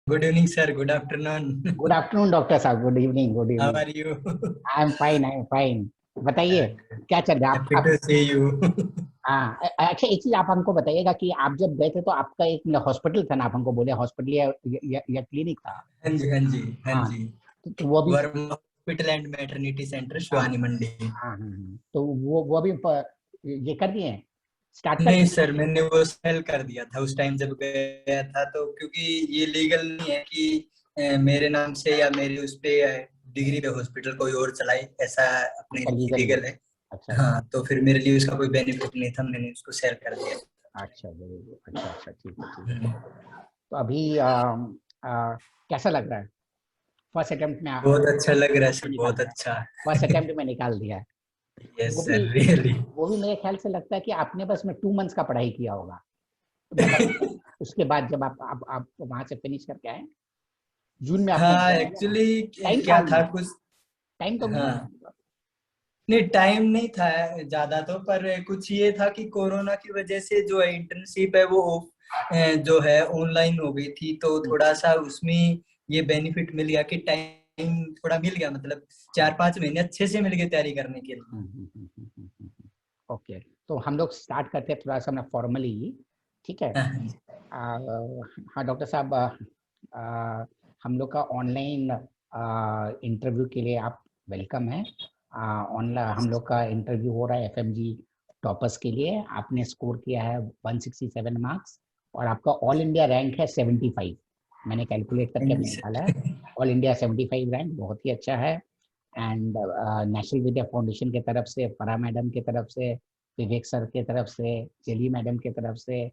Good evening, sir. Good afternoon. Good afternoon doctor साहब, good evening, good How evening. are you? I am fine, I am fine. बताइए क्या चल रहा है Happy आप। to see you. हाँ, अच्छा एक चीज आप हमको बताइएगा कि आप जब गए थे तो आपका एक हॉस्पिटल था ना, आप हमको बोले हॉस्पिटल या क्लिनिक था। हाँ जी, हाँ जी, हाँ हाँ, जी। तो वो भी। Verma hospital and maternity centre हाँ शिवानी मंडी। हाँ हाँ हाँ, तो वो भी ये कर दिए हैं, स्टार्ट कर नहीं दिए। सर, मैंने वो सेल कर दिया था उस टाइम जब गया था, तो क्योंकि ये लीगल नहीं है कि मेरे नाम से या मेरे उस पे डिग्री पे हॉस्पिटल कोई और चलाए, ऐसा अपने अच्छा लीगल नहीं। इलीगल है। अच्छा अच्छा। हाँ, तो फिर मेरे लिए उसका कोई बेनिफिट नहीं था, मैंने उसको सेल कर दिया। अच्छा वेरी गुड, अच्छा अच्छा, ठीक है ठीक है। हम्म, तो अभी कैसा लग रहा है? फर्स्ट अटेम्प्ट में बहुत अच्छा लग रहा है सर, निकाल बहुत दिया, अच्छा। फर्स्ट अटेम्प्ट में निकाल दिया है। यस वो भी सर, रियली। वो भी मेरे ख्याल से लगता है कि आपने बस में 2 मंथ्स का पढ़ाई किया होगा, मतलब उसके बाद जब आप वहां से फिनिश करके आए, जून में आपने हाँ, एग्जाम दिया ना। एक्चुअली टाइम क्या था, था कुछ। टाइम तो मिला हाँ, था। नहीं टाइम नहीं था ज्यादा, तो पर कुछ ये था कि कोरोना की वजह से जो है इंटर्नशिप है वो जो है ऑनलाइन हो गई थी, तो थोड़ा सा उसमें ये बेनिफिट मिल गया कि टाइम थोड़ा मिल गया, मतलब 4-5 महीने अच्छे से मिल गए तैयारी करने के लिए। ओके, तो हम लोग स्टार्ट करते हैं थोड़ा सा मैं फॉर्मली, ठीक है। हाँ हाँ डॉक्टर साहब, हम लोग का ऑनलाइन इंटरव्यू के लिए आप वेलकम है। ऑनलाइन हम लोग का इंटरव्यू हो रहा है एफएमजी टॉपर्स के लिए। आपने स्कोर किया है 167 मार्क्स और आपका ऑल इंडिया रैंक है 75। मैंने कैलकुलेट करके थैंक यू अभी निकाला है। सर। ऑल इंडिया 75 रैंक बहुत ही अच्छा है। एंड नेशनल विद्या फाउंडेशन की तरफ से, फरा मैडम की तरफ से, विवेक सर की तरफ से, जेली मैडम की तरफ से,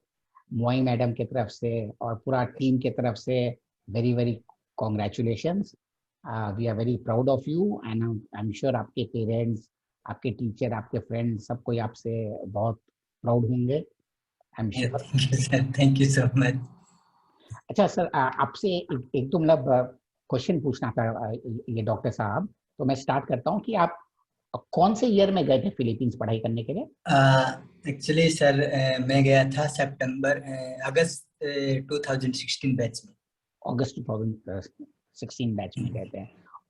मोई मैडम की तरफ से और पूरा टीम की तरफ से very very congratulations. We are very proud of you and I am sure आपके पेरेंट्स, आपके टीचर, आपके फ्रेंड्स सब कोई आपसे बहुत प्राउड होंगे, I am sure. Thank you sir, thank you so much. अच्छा सर, आपसे एक दो मतलब क्वेश्चन पूछना था, ये डॉक्टर साहब। तो मैं स्टार्ट करता हूँ कि आप कौन से ईयर में गए थे फिलीपींस पढ़ाई करने के लिए? एक्चुअली सर, मैं गया था अगस्त 2016 बैच में। अगस्त 2016 बैच में गए थे।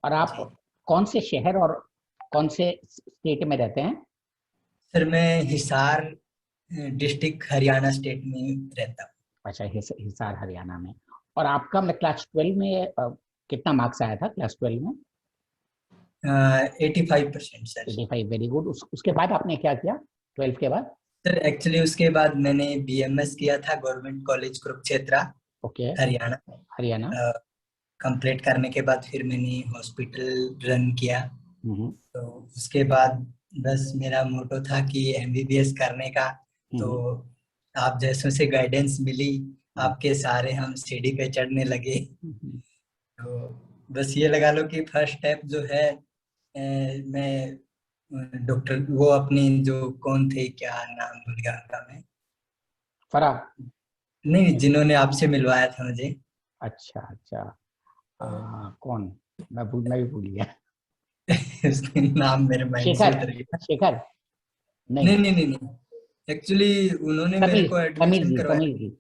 और आप जी कौन से शहर और कौन से स्टेट में रहते हैं? सर, मैं हिसार डिस्ट्रिक्ट हरियाणा स्टेट में रहता अच्छा, हिसार हरियाणा में। और आपका मतलब क्लास 12 में कितना मार्क्स आया था क्लास 12 में? हूँ। 85% सर। 85, very good. उसके बाद आपने क्या किया 12 के बाद? सर एक्चुअली उसके बाद मैंने बीएमएस किया था government college Kurukshetra, okay, Haryana. Haryana. Complete करने के बाद फिर मैंने हॉस्पिटल रन किया। हम्म तो उसके बाद बस मेरा मोटो था कि एमबीबीएस करने का। तो हम्म आप जैसों से गाइडेंस मिली, हम्म आपके सारे हम सीढ़ी पे चढ़ने लगे। हम्म। तो बस ये लगा लो कि फर्स्ट स्टेप जो है, मैं डॉक्टर वो अपनी जो कौन थे, क्या नाम भूल गया उनका मैं। फरा। नहीं, जिन्होंने आपसे मिलवाया था मुझे। अच्छा अच्छा, कौन? मैं भी भूल गया। उसके नाम मेरे माइंड से शेखर, उतर गया। शेखर नहीं। नहीं नहीं नहीं नहीं, एक्चुअली उन्होंने मेरे समीर, को समीर एडमिशन जी, करवाया। समीर जी।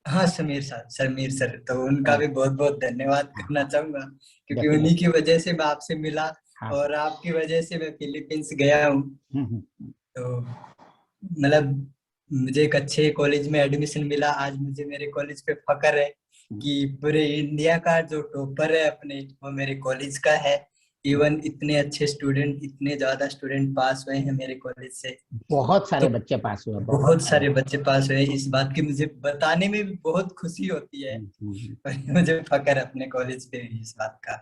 हाँ, समीर सर, समीर सर, तो उनका हाँ भी बहुत बहुत धन्यवाद हाँ करना हाँ, चाहूंगा, क्योंकि उन्हीं डेफिनेटली। की वजह से मैं आपसे मिला हाँ हाँ। और आपकी वजह से मैं फिलीपींस गया हूँ। हम्म। तो मतलब मुझे एक अच्छे कॉलेज में एडमिशन मिला, आज मुझे मेरे कॉलेज पे फक्र है हम्म, कि पूरे इंडिया का जो टॉपर है अपने, वो मेरे कॉलेज का है। हम्म। इवन इतने अच्छे स्टूडेंट, इतने ज्यादा स्टूडेंट पास हुए हैं मेरे कॉलेज से। बहुत तो सारे बच्चे पास हुए, बहुत बहुत सारे। सारे बच्चे पास हुए, इस बात की मुझे बताने में भी बहुत खुशी होती है। हम्म। और मुझे फक्र है अपने कॉलेज पे भी इस बात का।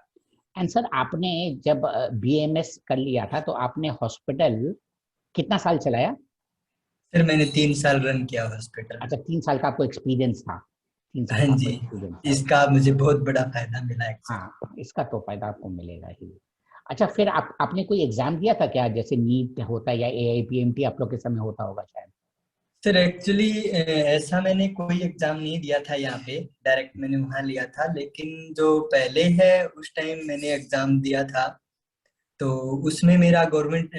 एंड सर, आपने जब बीएमएस कर लिया था तो आपने हॉस्पिटल कितना साल चलाया? फिर मैंने 3 साल रन किया हॉस्पिटल। अच्छा, 3 साल का आपको एक्सपीरियंस था, 3 साल हाँ का आपको जी, एक्सपीरियंस था। इसका मुझे बहुत बड़ा फायदा मिला एक्चुअली। हाँ, इसका तो फायदा आपको मिलेगा ही। अच्छा, फिर आपने कोई एग्जाम दिया था क्या, जैसे नीट होता है या एआईपीएमटी आप लोग के समय होता होगा शायद? सर एक्चुअली ऐसा मैंने कोई एग्जाम नहीं दिया था यहाँ पे, डायरेक्ट मैंने वहां लिया था, लेकिन जो पहले है उस टाइम मैंने एग्जाम दिया था। तो उसमें मेरा गवर्नमेंट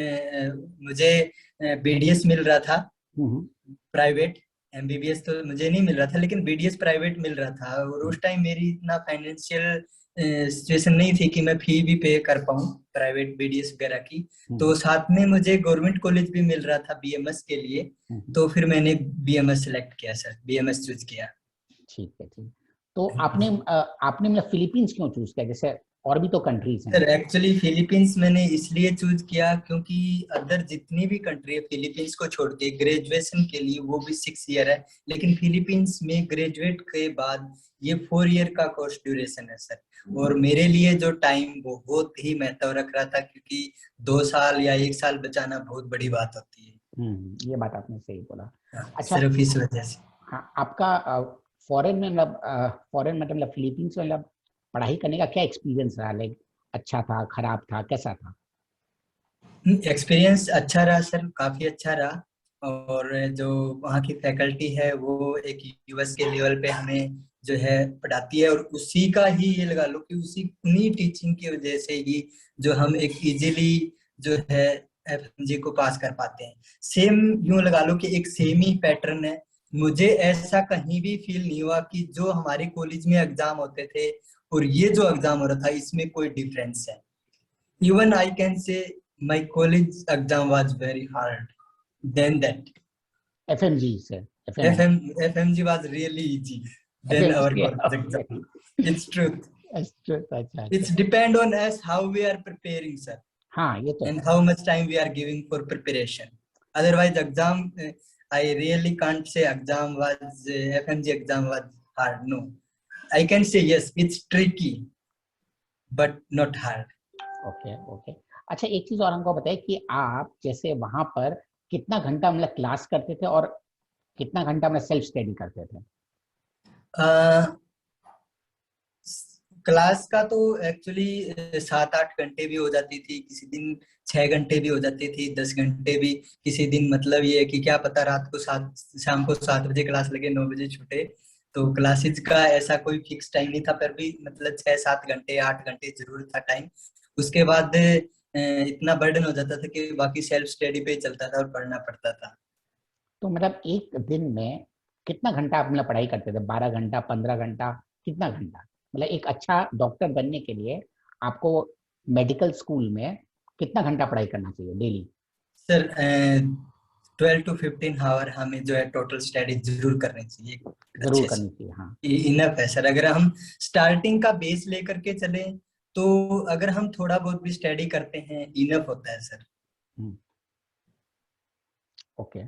मुझे बीडीएस मिल रहा था, हम्म प्राइवेट। एमबीबीएस तो मुझे नहीं मिल रहा था, लेकिन बीडीएस प्राइवेट मिल रहा था, और हम्म, उस टाइम मेरी इतना फाइनेंशियल सिचुएशन नहीं थी कि मैं फी भी पे कर पाऊँ प्राइवेट बीडीएस वगैरह की। तो हम्म, साथ में मुझे गवर्नमेंट कॉलेज भी मिल रहा था बीएमएस के लिए। हम्म। तो फिर मैंने बीएमएस सेलेक्ट किया सर, बीएमएस चूज किया। ठीक है, ठीक। तो आपने मतलब फिलीपींस क्यों चूज किया, जैसे और भी तो कंट्रीज हैं? सर एक्चुअली फिलीपींस मैंने इसलिए चूज किया क्योंकि अदर जितनी भी कंट्री है फिलीपींस को छोड़ के, ग्रेजुएशन के लिए वो भी 6 ईयर है, लेकिन फिलीपींस में ग्रेजुएट के बाद ये 4 ईयर का कोर्स ड्यूरेशन है सर। और मेरे लिए जो टाइम वो बहुत ही महत्व रख रहा था, क्योंकि 2 साल या 1 साल बचाना बहुत बड़ी बात होती है। ये बात आपने सही बोला। हाँ, अच्छा, सिर्फ इस वजह से। हाँ, आपका फॉरेन में मतलब फॉरेन मतलब फिलीपींस में मतलब पढ़ाई करने का क्या एक्सपीरियंस रहा, लाइक अच्छा था, खराब था, कैसा था? एक्सपीरियंस अच्छा रहा सर, काफी अच्छा रहा। और जो वहाँ की फैकल्टी है वो एक यूएस के लेवल पे हमें जो है पढ़ाती है, और उसी का ही ये लगा लो कि उसी उन्हीं टीचिंग की वजह से ही जो हम एक इजीली जो है एफएमजी को पास कर पाते हैं। सेम यूं लगा लो कि एक सेम ही पैटर्न है। मुझे ऐसा कहीं भी फील नहीं हुआ कि जो हमारे कॉलेज में एग्जाम होते थे और ये जो एग्जाम हो रहा था इसमें कोई डिफरेंस है। Even I can say my college exam was very hard than that. FMG से, FMG, FMG was really easy than our FMG. college exam. It's truth. अच्छा, अच्छा, It's अच्छा। depend on us how we are preparing, sir, हाँ, ये तो and है। how much time we are giving for preparation. Otherwise, exam, I really can't say exam was FMG exam was hard. No, I can say yes, it's tricky, but not hard. Okay, okay. अच्छा, एक चीज और हमको बताइए कि आप जैसे वहां पर कितना घंटा मतलब क्लास करते थे और कितना घंटा मतलब सेल्फ स्टडी करते थे? क्लास का तो एक्चुअली 7-8 घंटे भी हो जाती थी, किसी दिन 6 घंटे भी हो जाती थी, 10 घंटे भी किसी दिन। मतलब ये है कि क्या पता रात को शाम को 7 बजे क्लास लगे, 9 बजे छूटे। तो क्लासेज का ऐसा कोई फिक्स टाइम नहीं था, पर भी मतलब 6-7 घंटे 8 घंटे जरूर था टाइम। उसके बाद इतना बर्डन हो जाता था कि बाकी सेल्फ स्टडी पे चलता था और पढ़ना पड़ता था। तो मतलब एक दिन में कितना घंटा आप मतलब पढ़ाई करते थे? 12 घंटा, 15 घंटा, कितना घंटा? मतलब एक अच्छा डॉक्टर बनने के लिए आपको मेडिकल स्कूल में कितना घंटा पढ़ाई करना चाहिए डेली? सर 12 to 15 आवर हमें जो है टोटल स्टडी जरूर करनी चाहिए जरूर अच्छे करनी से। चाहिए, हाँ। इनफ है सर, अगर हम स्टार्टिंग का बेस लेकर के चले तो अगर हम थोड़ा बहुत भी स्टडी करते हैं इनफ होता है सर। ओके।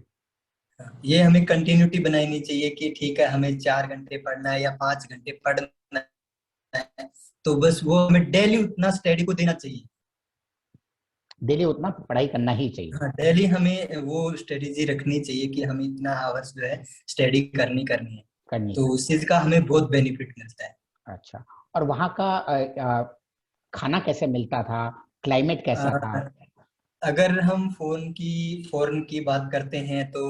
ये हमें कंटिन्यूटी बनानी चाहिए कि ठीक है हमें 4 घंटे पढ़ना है या 5 घंटे पढ़ना है, तो बस वो हमें डेली उतना स्टडी को देना चाहिए। डेली उतना पढ़ाई करना ही चाहिए। हाँ, डेली हमें वो स्ट्रेटेजी रखनी चाहिए कि हमें इतना आवर्स जो है स्टडी करनी करनी है। करनी तो करनी। उस चीज का हमें बहुत बेनिफिट मिलता है। अच्छा, और वहाँ का खाना कैसे मिलता था? क्लाइमेट कैसा था? अ, अगर हम फॉरेन की बात करते हैं तो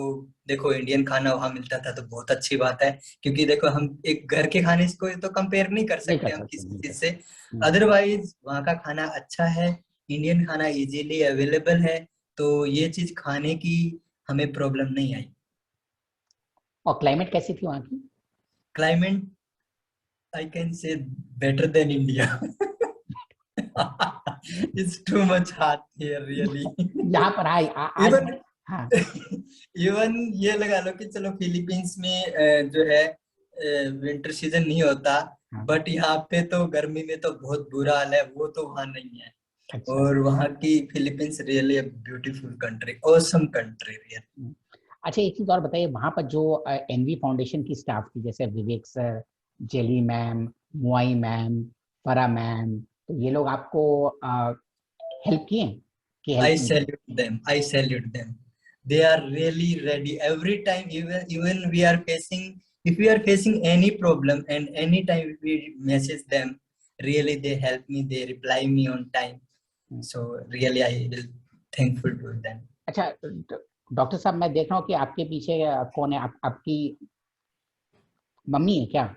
देखो इंडियन खाना वहाँ मिलता था तो बहुत अच्छी बात है, क्योंकि देखो हम एक घर के खाने को तो कंपेयर नहीं कर नहीं कर सकते हम सकते, किसी नहीं कर चीज से। सकते। अदरवाइज वहाँ का खाना अच्छा है, इंडियन खाना इजीली अवेलेबल है, तो ये चीज खाने की हमें प्रॉब्लम नहीं आई। और क्लाइमेट कैसी थी वहाँ की? Climate I can say better than India. It's too much hot here, really. यहाँ पर आज Even हाँ, इवन ये लगा लो कि चलो फिलीपींस में जो है विंटर सीजन नहीं होता, हाँ। बट यहाँ पे तो गर्मी में तो बहुत बुरा हाल है, वो तो वहाँ नहीं है। अच्छा। और वहाँ की Philippines really beautiful country, awesome country real. Hmm. अच्छा, एक चीज और बताइए, वहां पर जो एनवी फाउंडेशन की स्टाफ थी, जैसे विवेक सर, जेली मैम, मुआई मैम, फरा मैम, तो ये लोग आपको हेल्प किए कि हेल्प I नहीं किए? salute them. I salute them. They are really ready every time. Even we are facing, if we are facing any problem, and any time we message them, really they help me. They reply me on time. Hmm. So really I will thankful to them. अच्छा, doctor साहब, मैं देख रहा हूँ कि आपके पीछे कौन है? आपकी मम्मी है क्या?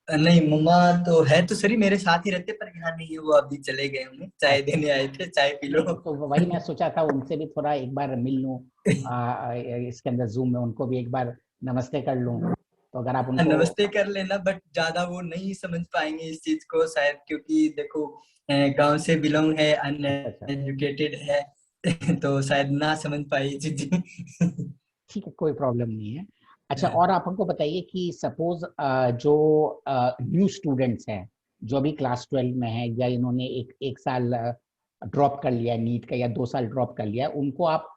नहीं, मम्मा तो है तो सही मेरे साथ ही रहते, पर यहाँ नहीं है, वो अभी चले गए, उन्हें चाय अच्छा, देने आए थे, चाय पी लो। नहीं तो वही मैं सोचा था उनसे भी थोड़ा एक बार मिल लूं, इसके अंदर जूम में उनको भी एक बार नमस्ते कर लूं, तो अगर आप उनको नमस्ते कर लेना, बट ज्यादा वो नहीं समझ पाएंगे इस चीज को शायद, क्योंकि देखो गांव से बिलोंग है, अच्छा अच्छा, अनएजुकेटेड है। तो शायद ना समझ पाए ये चीजें। ठीक है, कोई प्रॉब्लम नहीं है। अच्छा, हाँ, और आप हमको बताइए कि सपोज जो न्यू स्टूडेंट्स हैं, जो अभी क्लास 12 में है, या इन्होंने एक एक साल ड्रॉप कर लिया नीट का, या 2 साल ड्रॉप कर लिया, उनको आप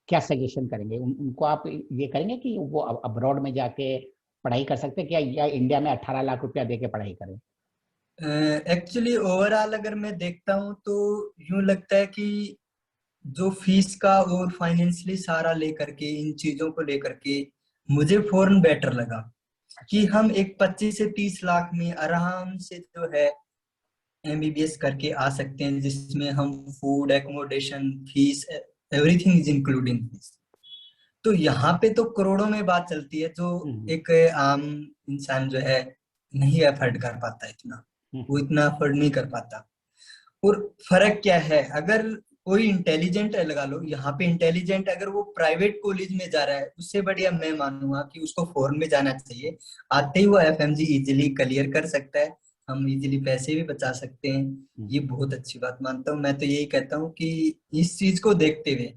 क्या सजेशन करेंगे? उनको आप ये करेंगे कि वो अब्रॉड में जाके पढ़ाई कर सकते हैं क्या, या इंडिया में 18 लाख रुपया दे के पढ़ाई करें? एक्चुअली ओवरऑल अगर मैं देखता हूँ तो यूं लगता है कि जो फीस का और फाइनेंशियली सारा लेकर के, इन चीजों को लेकर के मुझे फॉरेन बेटर लगा। अच्छा कि अच्छा। हम एक 25 से 30 लाख में आराम से जो है एमबीबीएस करके आ सकते हैं, जिसमें हम food, accommodation, fees, everything is including fees. तो यहाँ पे तो करोड़ों में बात चलती है, जो हम्म एक आम इंसान जो है नहीं अफोर्ड कर पाता इतना। वो हम्म इतना अफोर्ड नहीं कर पाता। और फर्क क्या है, अगर कोई इंटेलिजेंट है, लगा लो यहाँ पे इंटेलिजेंट, अगर वो प्राइवेट कॉलेज में जा रहा है, उससे बढ़िया मैं मानूंगा कि उसको फॉरेन में जाना चाहिए। आते ही वो एफएमजी इजीली क्लियर कर सकता है, हम इजीली पैसे भी बचा सकते हैं। ये हम्म। बहुत अच्छी बात मानता हूँ मैं, तो यही कहता हूँ कि इस चीज को देखते हुए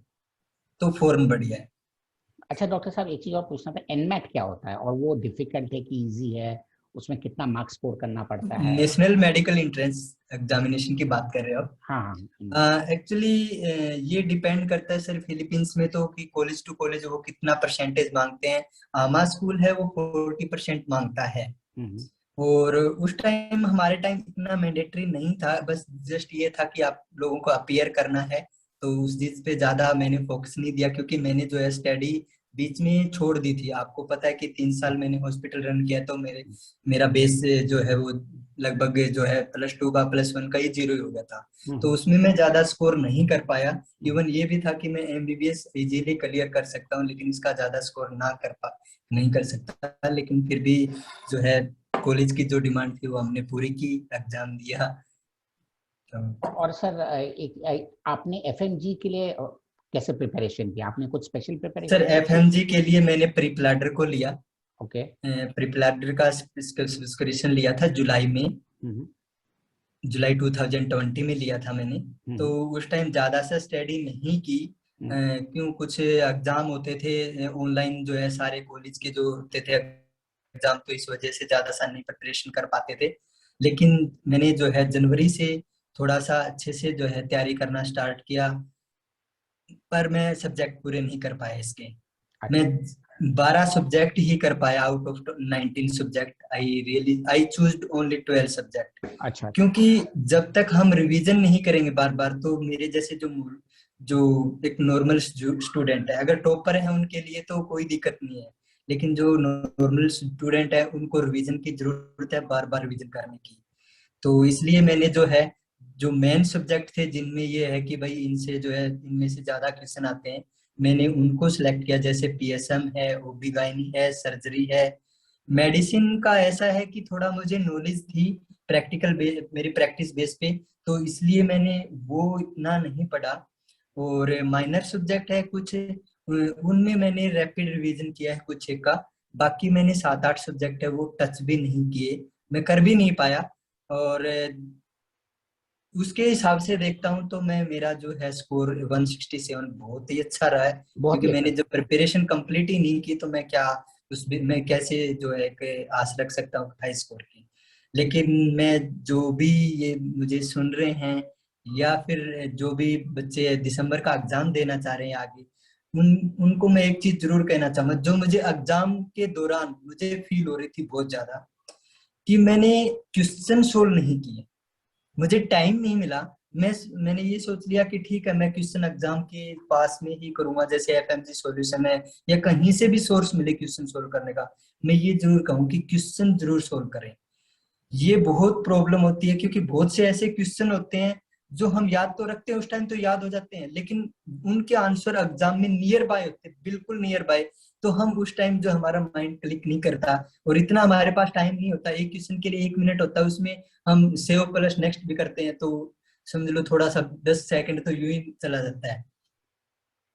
तो फॉरेन बढ़िया है। अच्छा डॉक्टर साहब, एक चीज और पूछना था, एनमैट क्या होता है, और वो डिफिकल्ट है कि इजी है? उसमें कितना मार्क्स स्कोर करना पड़ता है? नेशनल मेडिकल एंट्रेंस एग्जामिनेशन की बात कर रहे हो हाँ हाँ, एनमैट। आप? एक्चुअली ये डिपेंड करता है सर, फिलीपींस में तो कि कॉलेज टू कॉलेज वो कितना परसेंटेज मांगते हैं। आमा स्कूल है वो 40% मांगता है। हम्म और उस टाइम, हमारे टाइम इतना मैंडेटरी नहीं था, बस जस्ट ये था कि आप लोगों को अपीयर करना है। तो उस चीज पे ज्यादा मैंने फोकस नहीं दिया, क्योंकि मैंने जो है स्टडी बीच में छोड़ दी थी। आपको पता है कि 3 साल मैंने हॉस्पिटल रन किया, तो मेरा बेस जो है वो लगभग जो है +2 का +1 का ही जीरो ही हो गया था। तो हम्म उसमें मैं ज्यादा स्कोर नहीं कर पाया। हम्म। इवन ये भी था कि मैं एमबीबीएस इजीली क्लियर कर सकता हूँ, लेकिन इसका ज्यादा स्कोर ना कर पा नहीं कर सकता, लेकिन फिर भी जो है कॉलेज की जो डिमांड थी वो हमने पूरी की, एग्जाम दिया। तो और सर आपने एफएमजी के लिए कैसे प्रिपरेशन किया? आपने कुछ स्पेशल सर, प्रिपरेशन की थी? एफएमजी के लिए मैंने प्री प्लाडर को लिया। ओके। प्री प्लाडर का सब्सक्रिप्शन लिया था जुलाई में। हम्म जुलाई 2020 में लिया था मैंने। तो हम्म उस टाइम ज्यादा सा स्टडी नहीं की। हम्म क्यों, कुछ एग्जाम होते थे ऑनलाइन जो है, सारे कॉलेज के जो होते थे एग्जाम, तो इस वजह से ज्यादा सा नहीं प्रिपरेशन कर पाते थे। लेकिन मैंने जो है जनवरी से थोड़ा सा अच्छे से जो है तैयारी करना स्टार्ट किया। पर मैं सब्जेक्ट पूरे नहीं कर पाया इसके। मैं अच्छा 12 सब्जेक्ट ही कर पाया out of 19 subject. I choose only 12 subject. अच्छा। क्योंकि जब तक हम रिवीजन नहीं करेंगे बार बार, तो मेरे जैसे जो जो एक नॉर्मल स्टूडेंट है, अगर टॉपर है उनके लिए तो कोई दिक्कत नहीं है। लेकिन जो नॉर्मल स्टूडेंट है उनको रिवीजन की जरूरत है, बार बार रिवीजन करने की। तो इसलिए मैंने जो है, जो मेन सब्जेक्ट थे जिनमें ये है कि भाई इनसे जो है, इनमें से ज्यादा क्वेश्चन आते हैं, मैंने उनको सिलेक्ट किया। जैसे पीएसएम है, ओबीगाइनी है, सर्जरी है। मेडिसिन का ऐसा है कि थोड़ा मुझे नॉलेज थी प्रैक्टिकल मेरी प्रैक्टिस बेस पे, तो इसलिए मैंने वो इतना नहीं पढ़ा। और माइनर सब्जेक्ट है कुछ, उनमें मैंने रैपिड रिवीजन किया है कुछ एक का। बाकी मैंने 7-8 सब्जेक्ट है वो टच भी नहीं किए, मैं कर भी नहीं पाया। और उसके हिसाब से देखता हूँ तो मैं, मेरा जो है स्कोर 167 बहुत ही अच्छा रहा है। बहुत क्योंकि ही अच्छा। मैंने जब प्रिपरेशन कंप्लीट ही नहीं की, तो मैं क्या उस मैं कैसे जो है एक आस रख सकता हूँ हाई स्कोर की। लेकिन मैं, जो भी ये मुझे सुन रहे हैं, या फिर जो भी बच्चे दिसंबर का एग्जाम देना चाह रहे हैं आगे, उनको मैं एक चीज जरूर कहना चाहूंगा, जो मुझे एग्जाम के दौरान मुझे फील हो रही थी बहुत ज्यादा, कि मैंने क्वेश्चन सोल्व नहीं किए, मुझे टाइम नहीं मिला। मैंने ये सोच लिया कि ठीक है, मैं क्वेश्चन एग्जाम के पास में ही करूंगा, जैसे एफएमजी सॉल्यूशन है, या कहीं से भी सोर्स मिले क्वेश्चन सोल्व करने का। मैं ये जरूर कहूँ कि क्वेश्चन जरूर सोल्व करें। ये बहुत प्रॉब्लम होती है, क्योंकि बहुत से ऐसे क्वेश्चन होते हैं जो हम याद तो रखते हैं, उस टाइम तो याद हो जाते हैं, लेकिन उनके आंसर एग्जाम में नियर बाय होते हैं, बिल्कुल नियर बाय। तो हम उस टाइम जो हमारा माइंड क्लिक नहीं करता, और इतना हमारे पास टाइम नहीं होता, एक क्वेश्चन के लिए 1 मिनट होता है, उसमें हम सेव प्लस नेक्स्ट भी करते हैं, तो समझ लो थोड़ा सा 10 सेकंड तो यूं ही चला जाता है।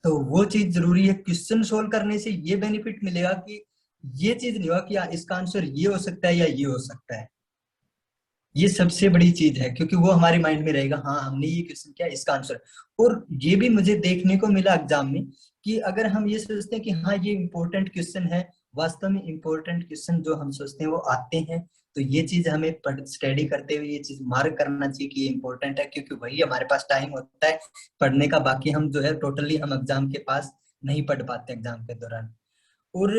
तो वो चीज जरूरी है, क्वेश्चन सोल्व करने से ये बेनिफिट मिलेगा कि ये चीज नहीं हुआ कि इसका आंसर ये हो सकता है या ये हो सकता है। ये सबसे बड़ी चीज है, क्योंकि वो हमारे माइंड में रहेगा, हाँ हमने ये क्वेश्चन किया, इसका आंसर। और ये भी मुझे देखने को मिला एग्जाम में कि अगर हम ये सोचते हैं कि हाँ ये इम्पोर्टेंट क्वेश्चन है, वास्तव में इम्पोर्टेंट क्वेश्चन जो हम सोचते हैं वो आते हैं, तो ये चीज हमें स्टडी करते हुए ये चीज मार्क करना चाहिए कि ये इम्पोर्टेंट है, क्योंकि वही हमारे पास टाइम होता है पढ़ने का। बाकी हम जो है टोटली हम एग्जाम के पास नहीं पढ़ पाते एग्जाम के दौरान। और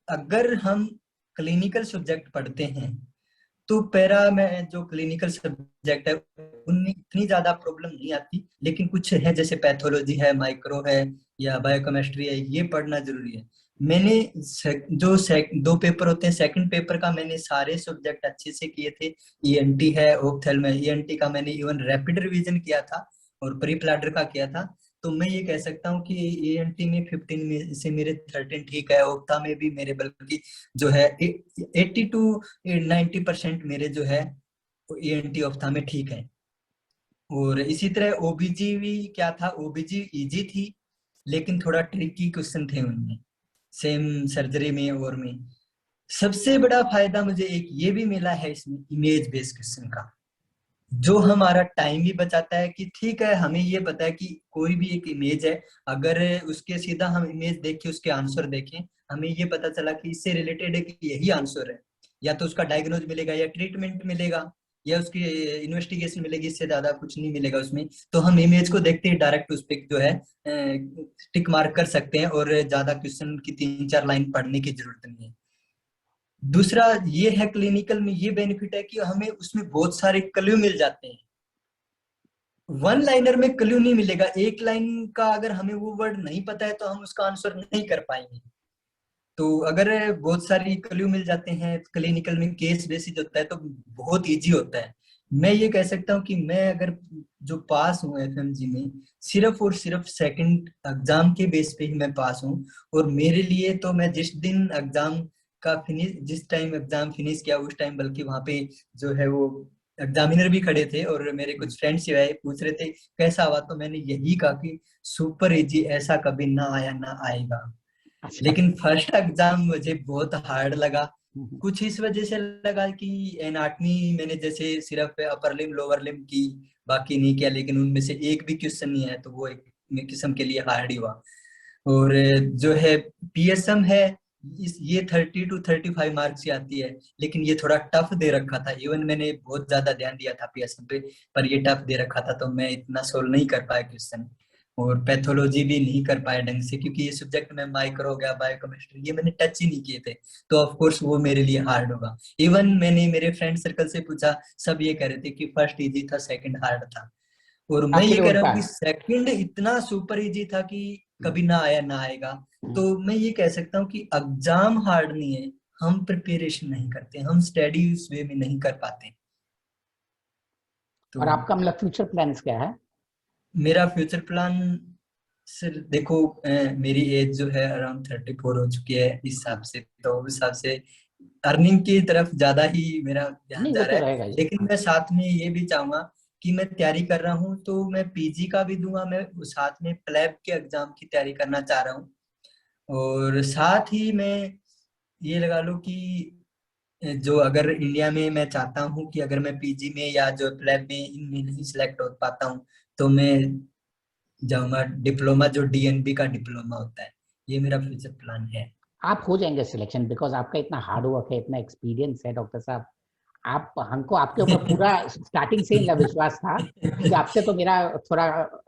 अगर हम क्लिनिकल सब्जेक्ट पढ़ते हैं तो पैरा में जो क्लिनिकल सब्जेक्ट है उनमें इतनी ज्यादा प्रॉब्लम नहीं आती, लेकिन कुछ है जैसे पैथोलॉजी है, माइक्रो है, या बायोकेमिस्ट्री है, ये पढ़ना जरूरी है। मैंने दो पेपर होते हैं, सेकंड पेपर का मैंने सारे सब्जेक्ट अच्छे से किए थे। ईएनटी है, ओप्थेल्म है, ईएनटी का मैंने इवन रैपिड रिवीजन किया था और प्री प्लाडर का किया था। तो मैं ये कह सकता हूँ कि ईएनटी में 15 में से मेरे 13 ठीक है, ओप्था में भी मेरे बल्कि जो है 80 to 90% मेरे जो है ईएनटी ऑप्था में ठीक है। और इसी तरह ओबीजी भी क्या था, ओबीजी इजी थी लेकिन थोड़ा ट्रिकी क्वेश्चन थे उनमें, सेम सर्जरी में और में। सबसे बड़ा फायदा मुझे एक ये भी मिला है इसमें, इमेज बेस्ड क्वेश्चन का, जो हमारा टाइम भी बचाता है। कि ठीक है हमें ये पता है कि कोई भी एक इमेज है, अगर उसके सीधा हम इमेज देख के उसके आंसर देखें, हमें ये पता चला कि इससे रिलेटेड है कि यही आंसर है, या तो उसका डायग्नोज मिलेगा या ट्रीटमेंट मिलेगा या उसकी इन्वेस्टिगेशन मिलेगी, इससे ज्यादा कुछ नहीं मिलेगा उसमें। तो हम इमेज को देखते ही डायरेक्ट उस पर जो है टिक मार्क कर सकते हैं, और ज्यादा क्वेश्चन की 3-4 लाइन पढ़ने की जरूरत नहीं है। दूसरा ये है क्लिनिकल में ये बेनिफिट है कि हमें उसमें बहुत सारे क्लू मिल जाते हैं। वन लाइनर में क्लू नहीं मिलेगा, एक लाइन का अगर हमें वो वर्ड नहीं पता है तो हम उसका आंसर नहीं कर पाएंगे। तो अगर बहुत सारी क्लू मिल जाते हैं, क्लिनिकल में केस बेसिस होता है तो बहुत इजी होता है। मैं ये कह सकता हूँ कि मैं अगर जो पास हूँ एफएमजी में, सिर्फ और सिर्फ सेकंड एग्जाम के बेस पे ही मैं पास हूँ। और मेरे लिए तो मैं जिस दिन एग्जाम का फिनिश, जिस टाइम एग्जाम फिनिश किया उस टाइम बल्कि वहां पे जो है वो एग्जामिनर भी खड़े थे और मेरे कुछ फ्रेंड्स जो है पूछ रहे थे कैसा हुआ, तो मैंने यही कहा कि सुपर इजी, ऐसा कभी ना आया ना आएगा। अच्छा। लेकिन फर्स्ट एग्जाम मुझे बहुत हार्ड लगा। हम्म। कुछ इस वजह से लगा कि एनाटमी मैंने जैसे सिर्फ अपर लिम लोअर लिम की, बाकी नहीं किया, लेकिन उनमें से एक भी क्वेश्चन नहीं है, तो वो एक किस्म के लिए हार्ड ही हुआ। और जो है पीएसएम है, ये 30 to 35 मार्क्स की आती है, लेकिन ये थोड़ा टफ दे रखा था। इवन मैंने बहुत ज्यादा ध्यान दिया था पीएसएम पे, पर ये टफ दे रखा था तो मैं इतना सोल्व नहीं कर पाया क्वेश्चन। और पैथोलॉजी भी नहीं कर पाया ढंग से, क्योंकि ये सब्जेक्ट में माइक्रो हो गया, बायोकेमिस्ट्री, ये मैंने टच ही नहीं किए थे, तो ऑफ कोर्स वो मेरे लिए हार्ड होगा। इवन मैंने मेरे फ्रेंड सर्कल से पूछा, सब ये कह रहे थे कि फर्स्ट इजी था सेकंड हार्ड था। और मैं आपके ये लिए कह रहा उल्टा हूँ कि है। सेकंड इतना सुपर इजी था कि हम्म। कभी ना आया ना आएगा। तो मैं ये कह सकता हूँ कि एग्जाम हार्ड नहीं है, हम प्रिपरेशन नहीं करते, हम स्टडी उस वे में नहीं कर पाते। तो और आपका मतलब फ्यूचर प्लान्स क्या है? मेरा फ्यूचर प्लान सर देखो, मेरी एज जो है अराउंड 34 हो चुकी है, इस हिसाब से तो उस हिसाब से अर्निंग की तरफ ज्यादा ही मेरा ध्यान नहीं, जा वो रहा तो है। रहेगा ही। लेकिन मैं साथ में ये भी चाहूंगा कि मैं तैयारी कर रहा हूँ तो मैं पीजी का भी दूंगा, मैं साथ में प्लेब के एग्जाम की तैयारी करना चाह रहा हूँ। और साथ ही मैं ये लगा लूं कि जो अगर इंडिया में मैं चाहता हूँ कि अगर मैं पीजी में या जो प्लेब में इनमें नहीं सिलेक्ट हो पाता हूँ तो मैं जाऊंगा डिप्लोमा, जो डीएनबी का डिप्लोमा होता है। ये मेरा फ्यूचर प्लान है। आप हो जाएंगे सिलेक्शन, बिकॉज आपका इतना हार्ड वर्क है, इतना एक्सपीरियंस है डॉक्टर साहब। आप हमको आपके ऊपर पूरा स्टार्टिंग से ही विश्वास था, क्योंकि आपसे तो मेरा थोड़ा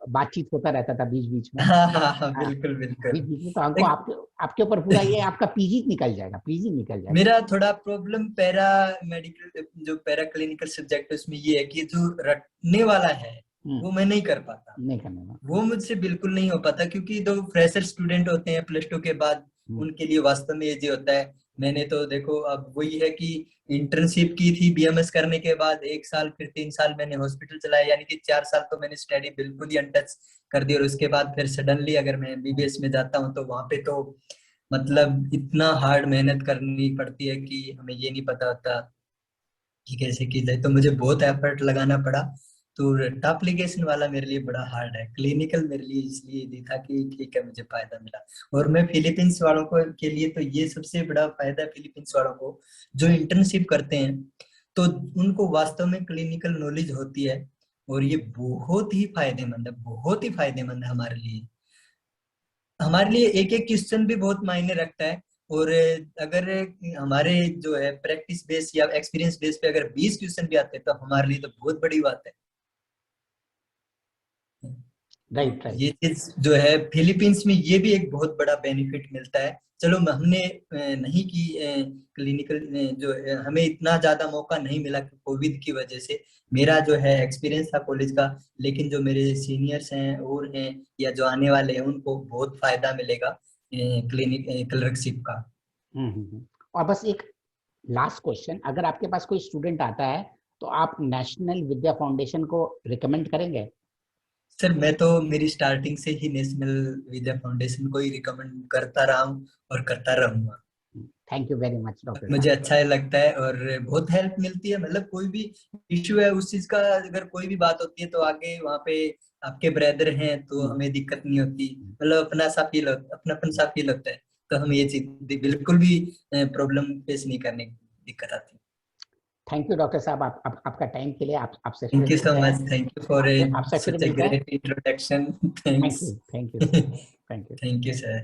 बातचीत होता रहता था बीच बीच में। हाँ हाँ हाँ, हाँ, बिल्कुल बिल्कुल। बीच बीच में तो हमको देख, आपके आपके ऊपर पूरा ये आपका पीजी निकल जाएगा, पीजी निकल जाएगा। मेरा थोड़ा प्रॉब्लम पैरा मेडिकल, जो पैरा क्लिनिकल सब्जेक्ट है उसमें ये है कि जो रटने वाला है हम्म। वो मैं नहीं कर पाता। नहीं करने का। वो मुझसे बिल्कुल नहीं हो पाता, क्योंकि जो फ्रेशर स्टूडेंट होते हैं +2 के बाद, हम्म। उनके लिए वास्तव में इजी होता है। मैंने तो देखो अब वही है कि इंटर्नशिप की थी बीएमएस करने के बाद 1 साल, फिर 3 साल मैंने हॉस्पिटल चलाया, यानी कि 4 साल तो मैंने स्टडी बिल्कुल ही अनटच कर दी। और उसके बाद फिर सडनली अगर मैं एमबीबीएस में जाता हूँ तो वहां पे तो मतलब इतना हार्ड मेहनत करनी पड़ती है कि हमें ये नहीं पता होता कि कैसे की जाए, तो मुझे बहुत एफर्ट लगाना पड़ा। तो टॉप एप्लीकेशन वाला मेरे लिए बड़ा हार्ड है। क्लिनिकल मेरे लिए इसलिए इजी था कि ठीक है, मुझे फायदा मिला। और मैं फिलीपींस वालों को के लिए तो ये सबसे बड़ा फायदा है, फिलीपींस वालों को जो इंटर्नशिप करते हैं तो उनको वास्तव में क्लिनिकल नॉलेज होती है, और ये बहुत ही फायदेमंद है, बहुत ही फायदेमंद है हमारे लिए। हमारे लिए एक एक क्वेश्चन भी बहुत मायने रखता है। और अगर हमारे जो है प्रैक्टिस बेस या एक्सपीरियंस बेस पे अगर 20 क्वेश्चन भी आते हैं तो हमारे लिए तो बहुत बड़ी बात है। तो राइट राइट। ये चीज जो है फिलीपींस में ये भी एक बहुत बड़ा बेनिफिट मिलता है। चलो हमने नहीं की क्लिनिकल, जो हमें इतना ज्यादा मौका नहीं मिला कोविड की वजह से। मेरा जो है एक्सपीरियंस था कॉलेज का, लेकिन जो मेरे सीनियर्स हैं और हैं या जो आने वाले हैं उनको बहुत फायदा मिलेगा क्लिनिक क्लर्कशिप का। और बस एक लास्ट क्वेश्चन, अगर आपके पास कोई स्टूडेंट आता है तो आप नेशनल विद्या फाउंडेशन को रिकमेंड करेंगे? सर मैं तो मेरी स्टार्टिंग से ही नेशनल विद्या फाउंडेशन को ही रिकमेंड करता रहा हूँ और करता रहूंगा। Thank you very much doctor मुझे साहब। अच्छा लगता है और बहुत हेल्प मिलती है। मतलब कोई भी इश्यू है उस चीज का, अगर कोई भी बात होती है तो आगे वहाँ पे आपके ब्रदर हैं तो हमें दिक्कत नहीं होती। मतलब अपनापन सा फील होता है। तो हम ये चीज बिल्कुल भी प्रॉब्लम फेस नहीं करने की दिक्कत आती। थैंक यू डॉक्टर साहब, आपका टाइम के लिए। आपसे फिर थैंक यू सो मिलते हैं। मच, थैंक यू फॉर आपसे फिर such a मिलते हैं। great introduction. Thank Thanks. You, thank you, thank you. Thank you, sir.